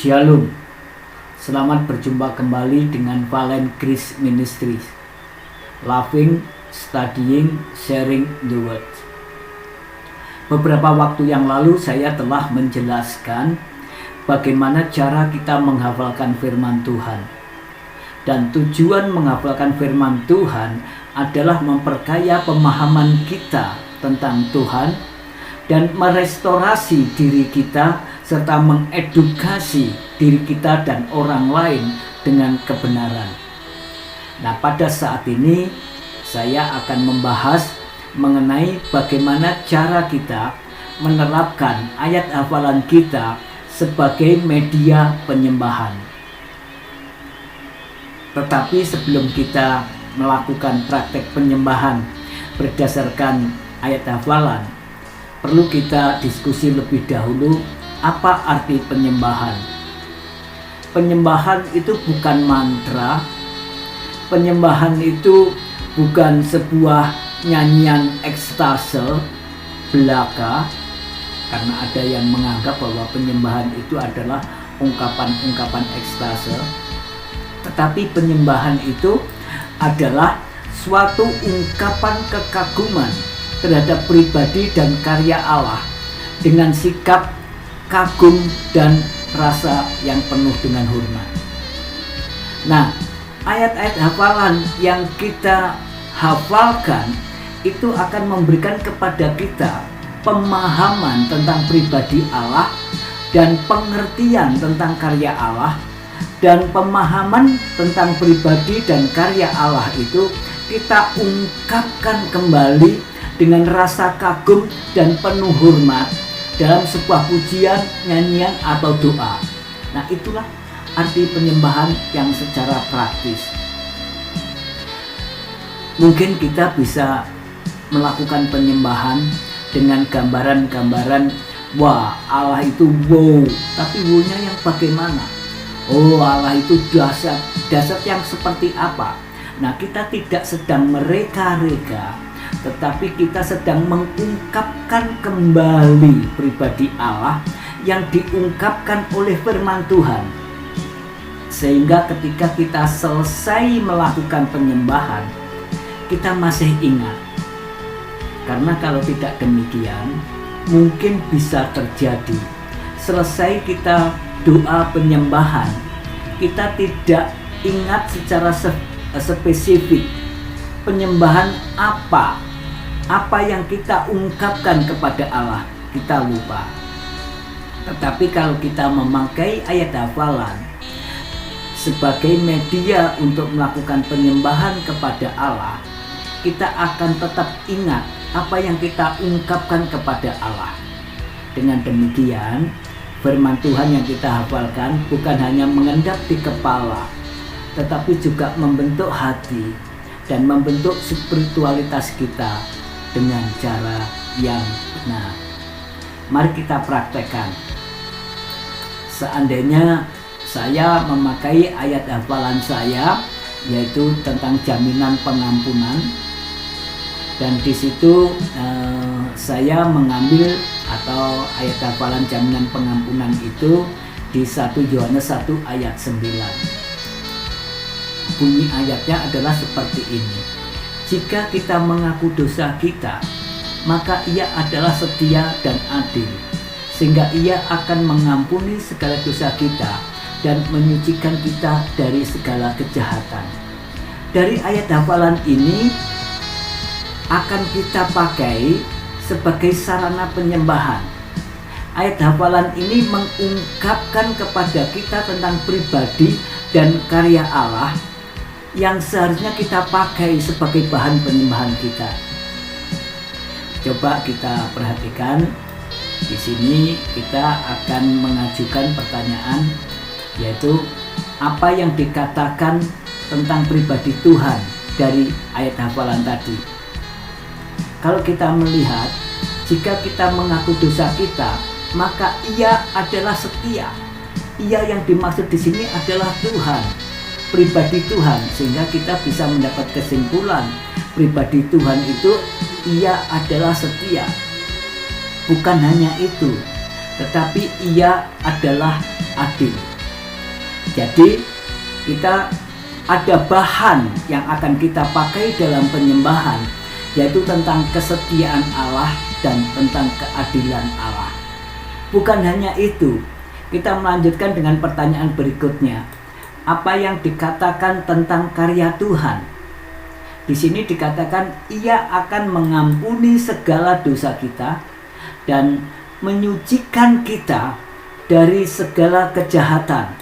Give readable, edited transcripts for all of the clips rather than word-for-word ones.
Shalom, selamat berjumpa kembali dengan Valen Grace Ministries. Loving, studying, sharing the word. Beberapa waktu yang lalu saya telah menjelaskan bagaimana cara kita menghafalkan firman Tuhan. Dan tujuan menghafalkan firman Tuhan adalah memperkaya pemahaman kita tentang Tuhan dan merestorasi diri kita serta mengedukasi diri kita dan orang lain dengan kebenaran. Nah, pada saat ini saya akan membahas mengenai bagaimana cara kita menerapkan ayat hafalan kita sebagai media penyembahan. Tetapi sebelum kita melakukan praktek penyembahan berdasarkan ayat hafalan, perlu kita diskusi lebih dahulu apa arti penyembahan. Penyembahan itu bukan mantra. Penyembahan itu bukan sebuah nyanyian ekstase belaka, karena ada yang menganggap bahwa penyembahan itu adalah ungkapan-ungkapan ekstase. Tetapi penyembahan itu adalah suatu ungkapan kekaguman terhadap pribadi dan karya Allah dengan sikap kagum dan rasa yang penuh dengan hormat. Nah, ayat-ayat hafalan yang kita hafalkan itu akan memberikan kepada kita pemahaman tentang pribadi Allah dan pengertian tentang karya Allah, dan pemahaman tentang pribadi dan karya Allah itu kita ungkapkan kembali dengan rasa kagum dan penuh hormat dalam sebuah pujian, nyanyian, atau doa. Nah, itulah arti penyembahan yang secara praktis. Mungkin kita bisa melakukan penyembahan dengan gambaran-gambaran, wah, Allah itu wow, tapi wow-nya yang bagaimana? Oh, Allah itu dahsyat. Dahsyat yang seperti apa? Nah, kita tidak sedang mereka-reka, tetapi kita sedang mengungkapkan kembali pribadi Allah yang diungkapkan oleh firman Tuhan. Sehingga ketika kita selesai melakukan penyembahan, kita masih ingat. Karena kalau tidak demikian, mungkin bisa terjadi selesai kita doa penyembahan, kita tidak ingat secara spesifik penyembahan apa yang kita ungkapkan kepada Allah, kita lupa. Tetapi kalau kita memakai ayat hafalan sebagai media untuk melakukan penyembahan kepada Allah, kita akan tetap ingat apa yang kita ungkapkan kepada Allah. Dengan demikian, firman Tuhan yang kita hafalkan bukan hanya mengendap di kepala, tetapi juga membentuk hati dan membentuk spiritualitas kita dengan cara yang benar. Mari kita praktekkan. Seandainya saya memakai ayat hafalan saya, yaitu tentang jaminan pengampunan, dan di situ saya mengambil atau ayat hafalan jaminan pengampunan itu di 1 Yohanes 1 ayat 9. Bunyi ayatnya adalah seperti ini: jika kita mengaku dosa kita, maka Ia adalah setia dan adil, sehingga Ia akan mengampuni segala dosa kita dan menyucikan kita dari segala kejahatan. Dari ayat hafalan ini akan kita pakai sebagai sarana penyembahan. Ayat hafalan ini mengungkapkan kepada kita tentang pribadi dan karya Allah yang seharusnya kita pakai sebagai bahan penyembahan kita. Coba kita perhatikan. Di sini kita akan mengajukan pertanyaan, yaitu apa yang dikatakan tentang pribadi Tuhan dari ayat hafalan tadi. Kalau kita melihat, jika kita mengaku dosa kita, maka Ia adalah setia. Ia yang dimaksud di sini adalah Tuhan, pribadi Tuhan, sehingga kita bisa mendapat kesimpulan pribadi Tuhan itu Ia adalah setia. Bukan hanya itu, tetapi Ia adalah adil. Jadi kita ada bahan yang akan kita pakai dalam penyembahan, yaitu tentang kesetiaan Allah dan tentang keadilan Allah. Bukan hanya itu, kita melanjutkan dengan pertanyaan berikutnya. Apa yang dikatakan tentang karya Tuhan? Di sini dikatakan Ia akan mengampuni segala dosa kita dan menyucikan kita dari segala kejahatan.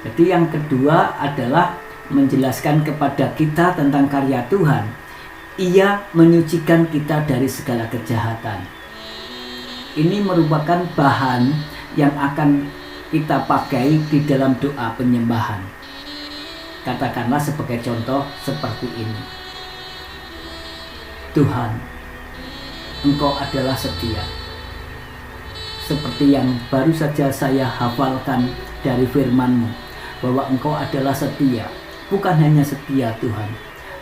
Jadi yang kedua adalah menjelaskan kepada kita tentang karya Tuhan. Ia menyucikan kita dari segala kejahatan. Ini merupakan bahan yang akan kita pakai di dalam doa penyembahan. Katakanlah sebagai contoh seperti ini. Tuhan, Engkau adalah setia. Seperti yang baru saja saya hafalkan dari firman-Mu, bahwa Engkau adalah setia. Bukan hanya setia Tuhan,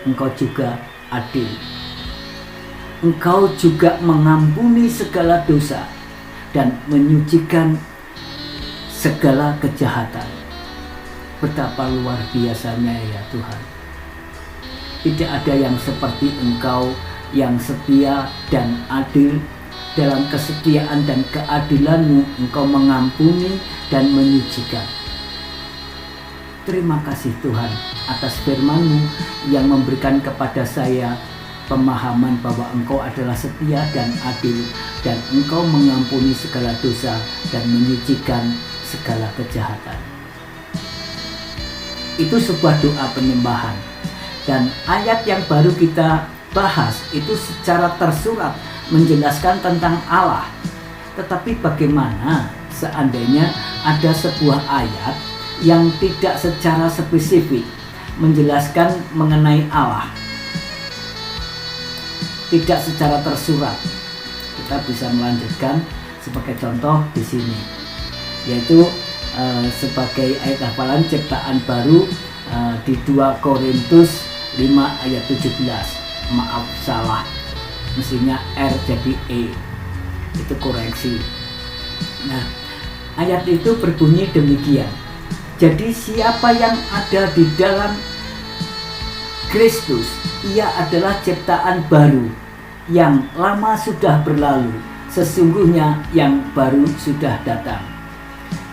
Engkau juga adil. Engkau juga mengampuni segala dosa dan menyucikan segala kejahatan. Betapa luar biasanya ya Tuhan. Tidak ada yang seperti Engkau yang setia dan adil. Dalam kesetiaan dan keadilan-Mu, Engkau mengampuni dan menyucikan. Terima kasih Tuhan atas firman-Mu yang memberikan kepada saya pemahaman bahwa Engkau adalah setia dan adil, dan Engkau mengampuni segala dosa dan menyucikan segala kejahatan. Itu sebuah doa penyembahan. Dan ayat yang baru kita bahas itu secara tersurat menjelaskan tentang Allah. Tetapi bagaimana seandainya ada sebuah ayat yang tidak secara spesifik menjelaskan mengenai Allah, tidak secara tersurat? Kita bisa melanjutkan sebagai contoh di sini, yaitu sebagai ayat hafalan ciptaan baru di 2 Korintus 5 ayat 17. Maaf, salah, mestinya R jadi E, itu koreksi. Nah, ayat itu berbunyi demikian. Jadi siapa yang ada di dalam Kristus, ia adalah ciptaan baru, yang lama sudah berlalu, sesungguhnya yang baru sudah datang.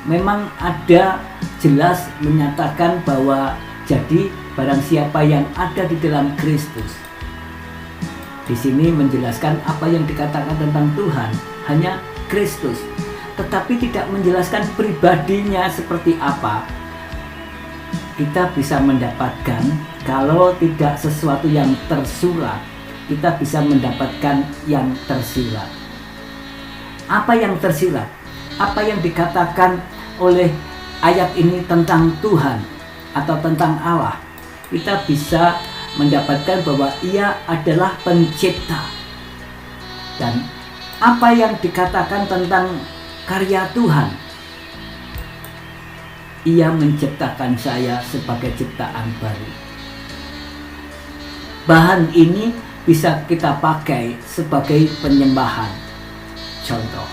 Memang ada jelas menyatakan bahwa jadi barang siapa yang ada di dalam Kristus. Di sini menjelaskan apa yang dikatakan tentang Tuhan, hanya Kristus, tetapi tidak menjelaskan pribadinya seperti apa. Kita bisa mendapatkan, kalau tidak sesuatu yang tersurat, kita bisa mendapatkan yang tersirat. Apa yang tersirat? Apa yang dikatakan oleh ayat ini tentang Tuhan atau tentang Allah? Kita bisa mendapatkan bahwa Ia adalah pencipta. Dan apa yang dikatakan tentang karya Tuhan? Ia menciptakan saya sebagai ciptaan baru. Bahan ini bisa kita pakai sebagai penyembahan. Contoh,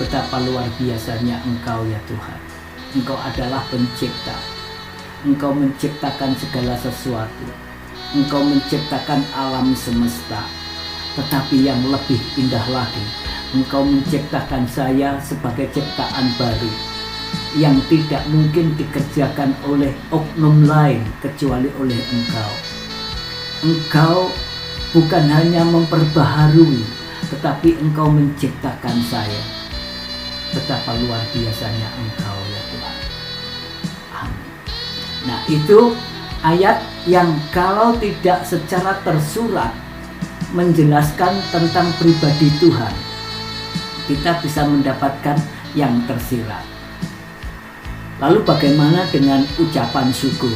betapa luar biasanya Engkau ya Tuhan. Engkau adalah pencipta. Engkau menciptakan segala sesuatu. Engkau menciptakan alam semesta. Tetapi yang lebih indah lagi, Engkau menciptakan saya sebagai ciptaan baru, yang tidak mungkin dikerjakan oleh oknum lain kecuali oleh Engkau. Engkau bukan hanya memperbaharui, tetapi Engkau menciptakan saya. Betapa luar biasanya Engkau ya Tuhan. Amin. Nah, itu ayat yang kalau tidak secara tersurat menjelaskan tentang pribadi Tuhan, kita bisa mendapatkan yang tersirat. Lalu bagaimana dengan ucapan syukur?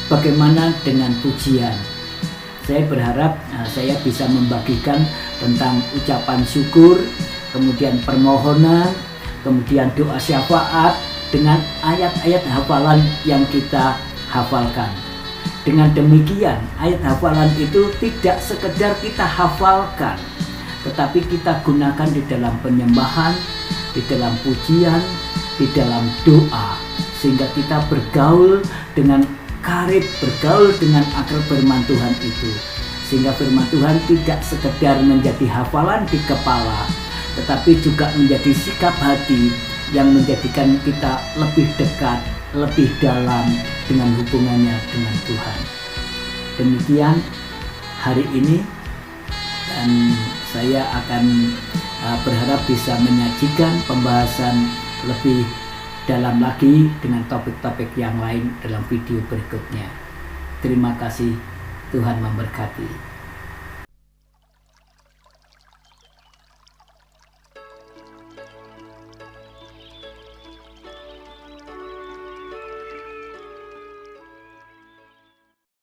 Bagaimana dengan pujian? Saya berharap saya bisa membagikan tentang ucapan syukur, kemudian permohonan, kemudian doa syafaat dengan ayat-ayat hafalan yang kita hafalkan. Dengan demikian, ayat hafalan itu tidak sekedar kita hafalkan, tetapi kita gunakan di dalam penyembahan, di dalam pujian, di dalam doa, sehingga kita bergaul dengan karib, bergaul dengan akal firman Tuhan itu, sehingga firman Tuhan tidak sekedar menjadi hafalan di kepala, tetapi juga menjadi sikap hati yang menjadikan kita lebih dekat, lebih dalam dengan hubungannya dengan Tuhan. Demikian hari ini, dan saya akan berharap bisa menyajikan pembahasan lebih dalam lagi dengan topik-topik yang lain dalam video berikutnya. Terima kasih, Tuhan memberkati.